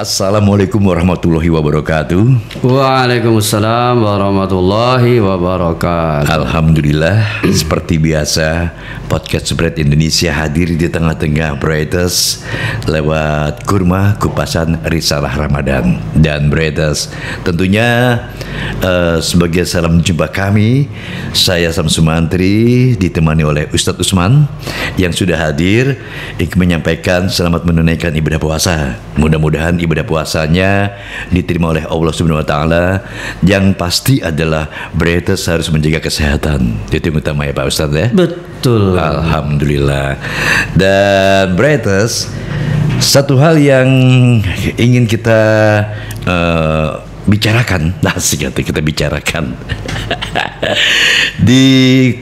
Assalamualaikum warahmatullahi wabarakatuh. Waalaikumsalam warahmatullahi wabarakatuh. Alhamdulillah, seperti biasa Podcast Spread Indonesia hadir di tengah-tengah Brighters lewat Kurma Kupasan Risalah Ramadan. Dan Brighters tentunya sebagai salam jumpa kami, saya Sam Sumantri ditemani oleh Ustadz Usman yang sudah hadir ingin menyampaikan selamat menunaikan ibadah puasa. Mudah-mudahan ibadah puasanya diterima oleh Allah Subhanahu wa taala. Yang pasti adalah Brighters harus menjaga kesehatan. Itu yang utama ya Pak Ustadz ya. Betul. Alhamdulillah. Dan Brighters, satu hal yang ingin kita bicarakan, kita bicarakan di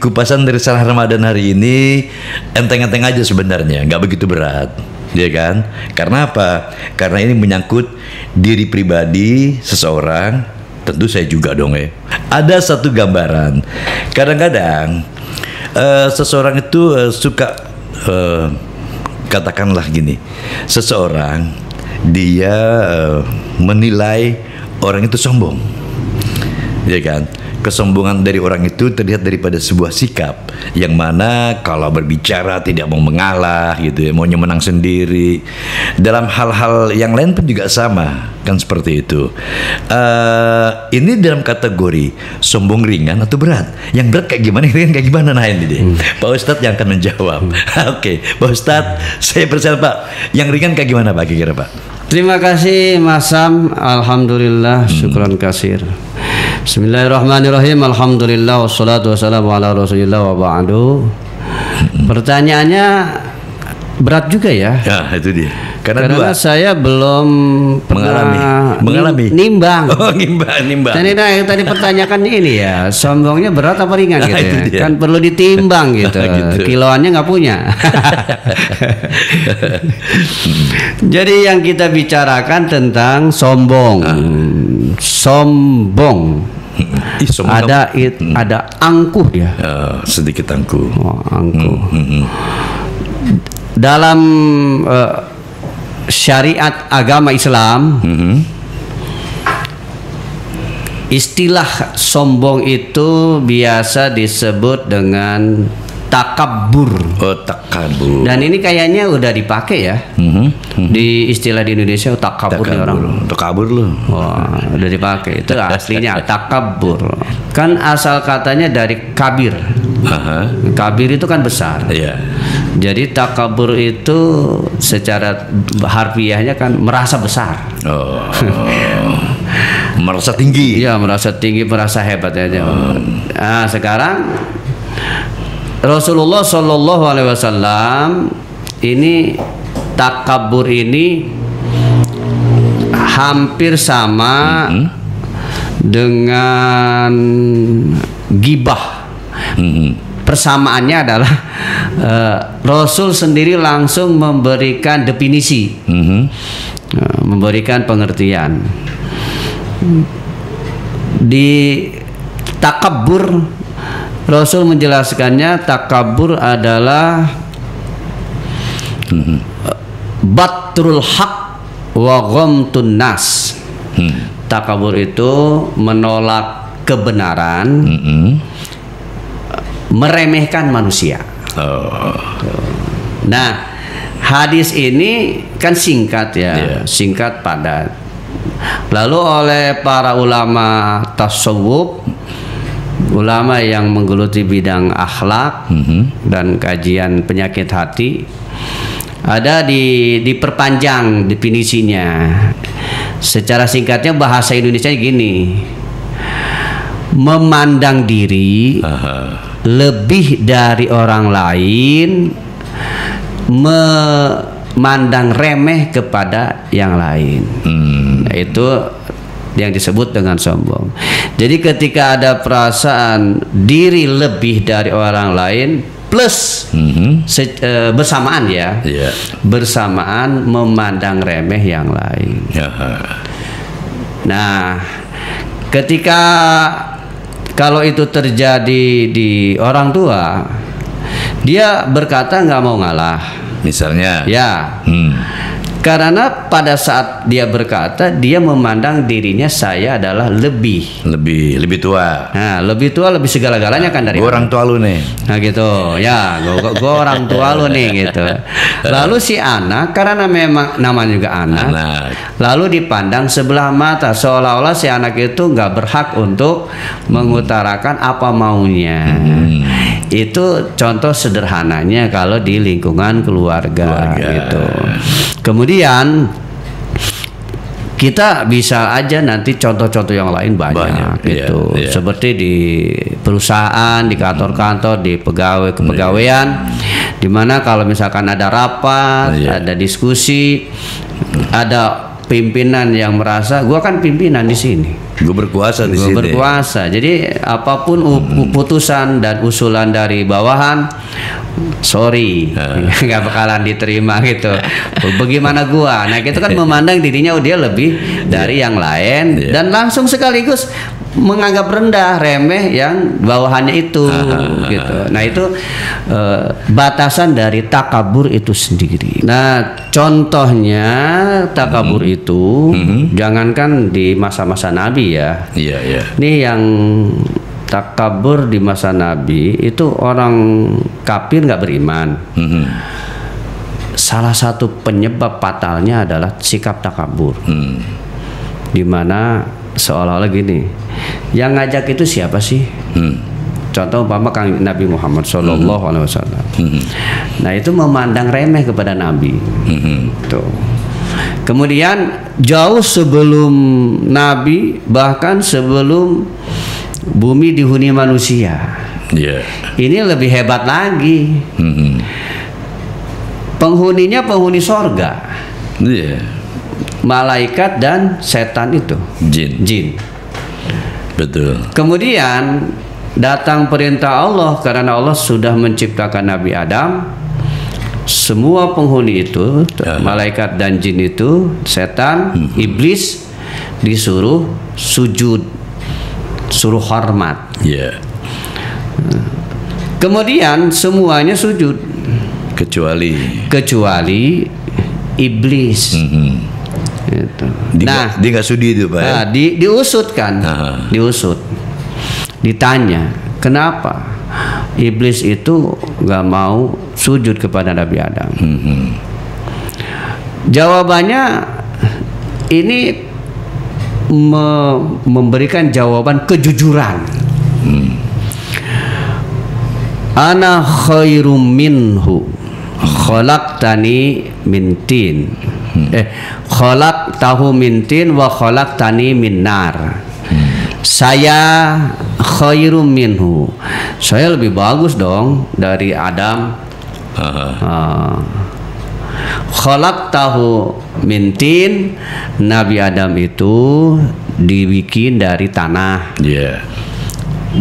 kupasan Risalah Ramadan hari ini enteng-enteng aja sebenarnya, nggak begitu berat, ya kan? Karena apa? Karena ini menyangkut diri pribadi seseorang, tentu saya juga dong ya. Ada satu gambaran, kadang-kadang seseorang itu suka katakanlah gini, seseorang dia menilai orang itu sombong, ya kan? Kesombongan dari orang itu terlihat daripada sebuah sikap yang mana kalau berbicara tidak mau mengalah gitu ya, maunya menang sendiri. Dalam hal-hal yang lain pun juga sama, kan seperti itu. Ini dalam kategori sombong ringan atau berat? Yang berat kayak gimana, ringan kayak gimana? Nah ini deh, Pak Ustadz yang akan menjawab. Oke, Pak Ustadz, saya percaya Pak. Yang ringan kayak gimana Pak kira-kira Pak? Terima kasih Mas Sam. Alhamdulillah, syukran kasir. Bismillahirrahmanirrahim. Alhamdulillah wassalatu wassalamu ala Rasulillah wa ba'du. Pertanyaannya berat juga ya. Ya, itu dia. Karena saya belum mengalami nimbang. Oh, nimbang. Yang tadi pertanyakan ini ya, sombongnya berat apa ringan gitu ya. Kan perlu ditimbang gitu. Kiloannya nggak punya. Jadi yang kita bicarakan tentang sombong. Sombong. Ada angkuh ya. Sedikit angkuh. Oh, angkuh. Dalam syariat agama Islam, istilah sombong itu biasa disebut dengan takabur. Oh, takabur. Dan ini kayaknya udah dipakai ya. Di istilah di Indonesia takabur nih orang. Takabur loh. Wah, udah dipakai. Itu aslinya takabur. Kan asal katanya dari kabir. Kabir itu kan besar. Iya. Jadi takabur itu secara harfiahnya kan merasa besar. Oh. Merasa tinggi. Iya, merasa tinggi, merasa hebat aja. Nah, sekarang Rasulullah Shallallahu Alaihi Wasallam ini takabur ini hampir sama dengan gibah. Persamaannya adalah Rasul sendiri langsung memberikan definisi, memberikan pengertian. Di takabur Rasul menjelaskannya, takabur adalah batrul haq wa ghamtun nas. Takabur itu menolak kebenaran, meremehkan manusia. Nah, hadis ini kan singkat ya, singkat padat. Lalu oleh para ulama tasawuf, ulama yang menggeluti bidang akhlak dan kajian penyakit hati, ada diperpanjang definisinya. Secara singkatnya bahasa Indonesia gini: memandang diri lebih dari orang lain, memandang remeh kepada yang lain. Nah, itu yang disebut dengan sombong. Jadi ketika ada perasaan diri lebih dari orang lain plus bersamaan ya, bersamaan memandang remeh yang lain. Nah, ketika kalau itu terjadi di orang tua, dia berkata nggak mau ngalah. Misalnya. Ya. Karena pada saat dia berkata, dia memandang dirinya saya adalah lebih tua. Nah, lebih tua, lebih segala-galanya kan dari orang tua lu nih. Nah gitu, ya, gue orang tua lu nih gitu. Lalu si anak, karena memang namanya juga anak, lalu dipandang sebelah mata, seolah-olah si anak itu nggak berhak untuk mengutarakan apa maunya. Itu contoh sederhananya kalau di lingkungan keluarga. Gitu. Kemudian kita bisa aja nanti contoh-contoh yang lain banyak gitu. Iya. Seperti di perusahaan, di kantor-kantor, di pegawai kepegawaian, di mana kalau misalkan ada rapat, ada diskusi, ada pimpinan yang merasa gua kan pimpinan di sini. Gue berkuasa di sini. Gue berkuasa. Jadi apapun putusan dan usulan dari bawahan, sorry, nggak bakalan diterima gitu. Bagaimana gua? Nah, itu kan memandang dirinya dia lebih dari yang lain dan langsung sekaligus menganggap rendah, remeh yang bawahannya itu gitu. Nah, itu batasan dari takabur itu sendiri. Nah, contohnya takabur itu jangankan di masa-masa Nabi ya. Iya. Ini yang takabur di masa Nabi itu orang kafir nggak beriman. Salah satu penyebab fatalnya adalah sikap takabur. Di mana seolah-olah gini, yang ngajak itu siapa sih? Contoh umpama Kang Nabi Muhammad SAW. Nah, itu memandang remeh kepada Nabi. Tuh. Kemudian jauh sebelum Nabi, bahkan sebelum bumi dihuni manusia, ini lebih hebat lagi. Penghuninya penghuni sorga. Malaikat dan setan itu jin. Betul. Kemudian datang perintah Allah karena Allah sudah menciptakan Nabi Adam. Semua penghuni itu, malaikat dan jin itu, setan, iblis disuruh sujud, suruh hormat. Kemudian semuanya sujud kecuali iblis. Gitu. Dia nggak sudi itu, Pak. Nah, diusut kan, ditanya kenapa iblis itu nggak mau sujud kepada Nabi Adam. Jawabannya ini memberikan jawaban kejujuran. Ana khairum minhu khalaqtani min tin. Khalaqtahu min tin wa khalaqtani min nar. Saya khairum minhu. Saya lebih bagus dong dari Adam. Khalaqtahu min tin. Nabi Adam itu dibikin dari tanah.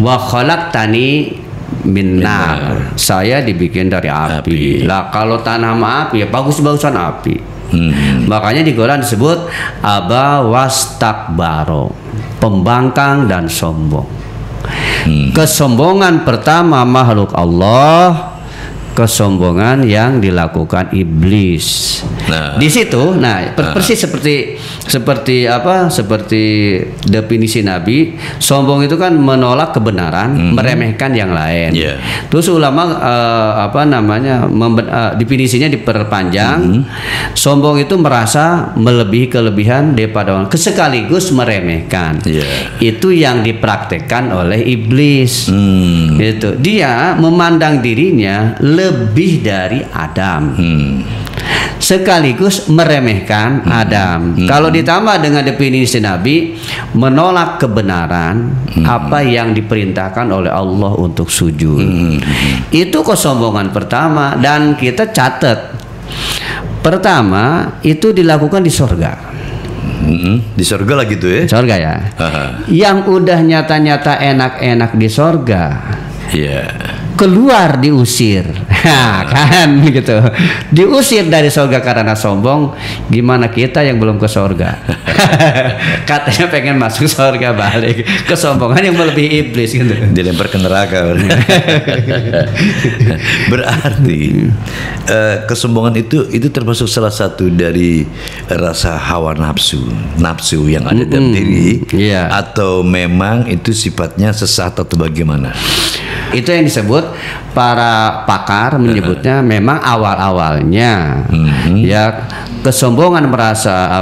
Wa khalaqtani min nar. Saya dibikin dari api. Lah kalau tanah sama api ya bagus-bagusan api. Makanya di Quran disebut aba wastakbaro, pembangkang dan sombong. Kesombongan pertama makhluk Allah, kesombongan yang dilakukan iblis. Di situ, persis seperti definisi Nabi, sombong itu kan menolak kebenaran, meremehkan yang lain. Terus ulama definisinya diperpanjang. Sombong itu merasa melebihi kelebihan daripada orang, sekaligus meremehkan. Itu yang dipraktekkan oleh iblis. Gitu. Dia memandang dirinya lebih dari Adam. Sekaligus meremehkan Adam. Kalau ditambah dengan definisi Nabi, menolak kebenaran, apa yang diperintahkan oleh Allah untuk sujud. Itu kesombongan pertama, dan kita catat. Pertama itu dilakukan di sorga. Di sorga lah gitu ya. Sorga ya. Yang udah nyata-nyata enak-enak di sorga. keluar diusir, kan gitu, diusir dari surga karena sombong. Gimana kita yang belum ke surga? Katanya pengen masuk surga, balik kesombongan yang melebihi iblis gitu. Dilempar ke neraka. Berarti kesombongan itu termasuk salah satu dari rasa hawa nafsu yang ada dalam diri, atau memang itu sifatnya sesat atau bagaimana? Itu yang disebut para pakar menyebutnya memang awal-awalnya ya kesombongan, merasa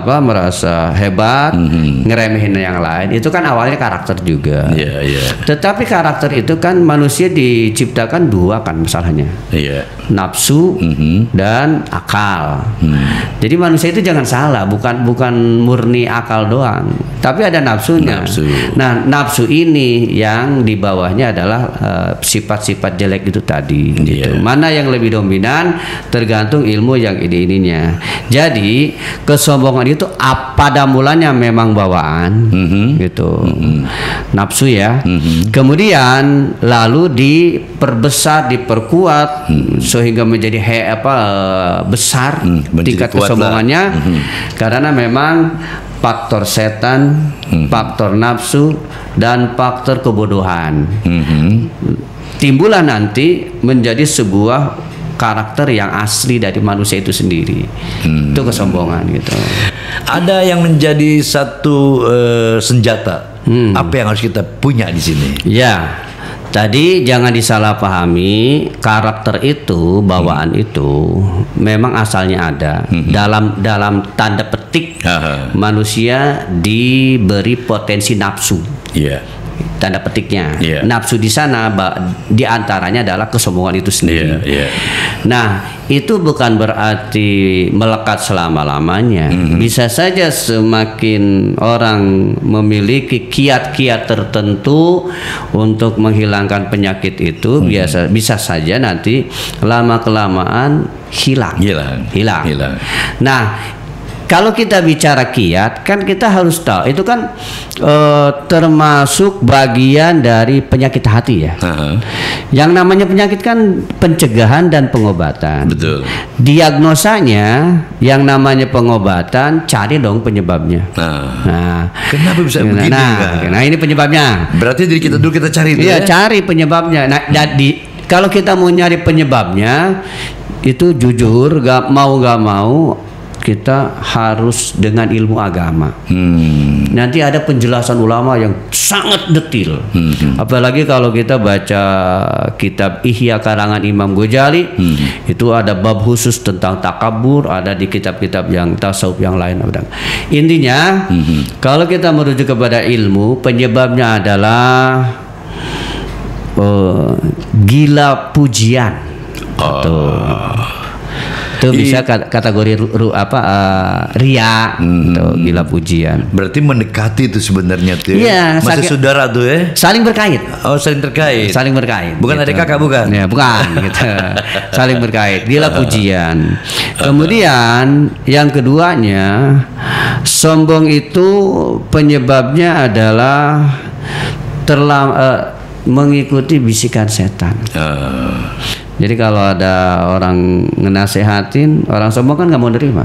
hebat, ngeremehin yang lain, itu kan awalnya karakter juga. Tetapi karakter itu kan manusia diciptakan dua kan masalahnya, nafsu dan akal. Jadi manusia itu jangan salah, bukan murni akal doang, tapi ada nafsunya. Nah, nafsu ini yang di bawahnya adalah sifat-sifat jelek itu tadi. Gitu. Mana yang lebih dominan tergantung ilmu yang ininya. Jadi kesombongan itu pada mulanya memang bawaan, gitu, nafsu ya. Kemudian lalu diperbesar, diperkuat sehingga menjadi besar tingkat kesombongannya, karena memang faktor setan, faktor nafsu, dan faktor kebodohan. Timbullah nanti menjadi sebuah karakter yang asli dari manusia itu sendiri. Itu kesombongan gitu. Ada yang menjadi satu senjata. Apa yang harus kita punya di sini? Ya. Tadi jangan disalahpahami, karakter itu, bawaan itu memang asalnya ada. Dalam tanda petik manusia diberi potensi nafsu. Tanda petiknya, nafsu di sana di antaranya adalah kesombongan itu sendiri. Nah, itu bukan berarti melekat selama-lamanya. Bisa saja semakin orang memiliki kiat-kiat tertentu untuk menghilangkan penyakit itu, bisa saja nanti lama-kelamaan hilang. Nah, kalau kita bicara kiat, kan kita harus tahu itu kan termasuk bagian dari penyakit hati ya. Yang namanya penyakit kan pencegahan dan pengobatan. Betul. Diagnosanya yang namanya pengobatan, cari dong penyebabnya. Nah, kenapa bisa begini? Nah, ini penyebabnya. Berarti diri kita dulu kita cari itu. Iya, cari penyebabnya. Nah, kalau kita mau nyari penyebabnya, itu jujur, gak mau kita harus dengan ilmu agama. Nanti ada penjelasan ulama yang sangat detil. Apalagi kalau kita baca kitab Ihya karangan Imam Ghazali, itu ada bab khusus tentang takabur, ada di kitab-kitab yang tasawuf yang lain. Intinya, kalau kita merujuk kepada ilmu, penyebabnya adalah gila pujian. Itu bisa kategori ria, gila pujian. Berarti mendekati itu sebenarnya tuh. Iya, masih saudara tuh ya. Saling berkait. Oh, saling terkait. Saling berkait. Bukan gitu. adik kakak bukan? Ya, bukan gitu. Saling berkait, gila pujian. Kemudian yang keduanya, sombong itu penyebabnya adalah mengikuti bisikan setan. Jadi kalau ada orang ngenasehatin, orang sombong kan nggak mau nerima.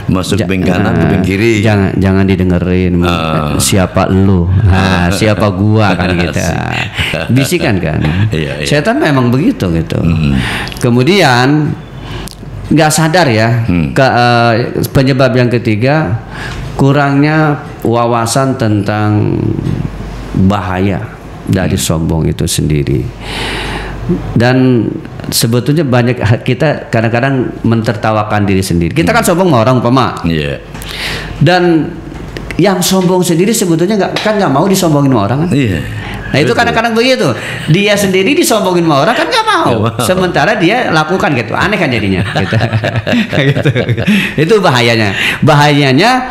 Masuk bank kanan ke bank kiri. Jangan didengerin. Siapa lu? Siapa gua kan gitu. Bisikan kan. Setan memang begitu gitu. Kemudian nggak sadar ya. Penyebab yang ketiga, kurangnya wawasan tentang bahaya dari sombong itu sendiri. Dan sebetulnya banyak kita kadang-kadang mentertawakan diri sendiri. Kita kan sombong sama orang umpama. Dan yang sombong sendiri sebetulnya nggak mau disombongin sama orang kan. Nah itu kadang-kadang begitu. Dia sendiri disombongin sama orang kan nggak mau. Sementara dia lakukan gitu. Aneh kan jadinya. Gitu. Gitu. Itu bahayanya. Bahayanya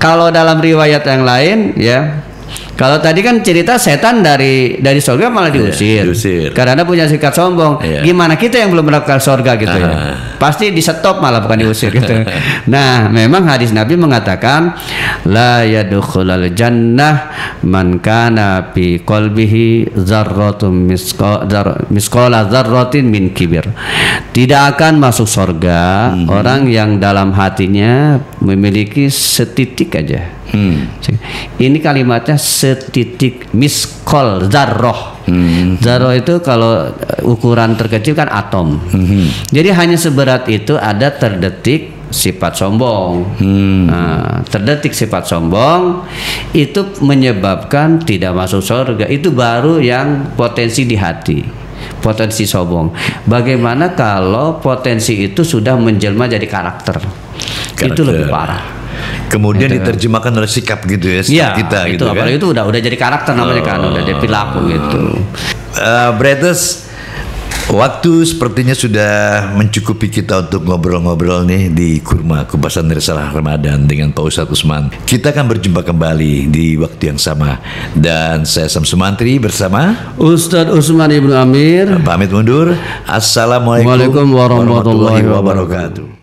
kalau dalam riwayat yang lain ya. Kalau tadi kan cerita setan dari surga malah diusir. Karena punya sikap sombong. Gimana kita yang belum mendapatkan surga gitu ya. Pasti di stop malah bukan diusir gitu. Nah, memang hadis Nabi mengatakan la yadkhulul jannah man kana fi qalbihi dzarratun misqala dzarratin min kibir. Tidak akan masuk surga orang yang dalam hatinya memiliki setitik aja. Ini kalimatnya setitik miskol zarroh. Zarroh itu kalau ukuran terkecil kan atom. Jadi hanya seberat itu ada terdetik sifat sombong. Nah, terdetik sifat sombong itu menyebabkan tidak masuk surga. Itu baru yang potensi di hati, potensi sombong. Bagaimana kalau potensi itu sudah menjelma jadi karakter? Itu lebih parah. Kemudian diterjemahkan oleh sikap gitu ya, sikap kita itu, gitu kan. Apalagi itu udah jadi karakter namanya kan, udah jadi perilaku gitu. Brothers, waktu sepertinya sudah mencukupi kita untuk ngobrol-ngobrol nih di Kurma Kupasan Risalah Ramadan dengan Pak Ustadz Usman. Kita akan berjumpa kembali di waktu yang sama. Dan saya Sam Sumantri bersama Ustadz Usman Ibnu Amir pamit mundur. Assalamualaikum warahmatullahi wabarakatuh.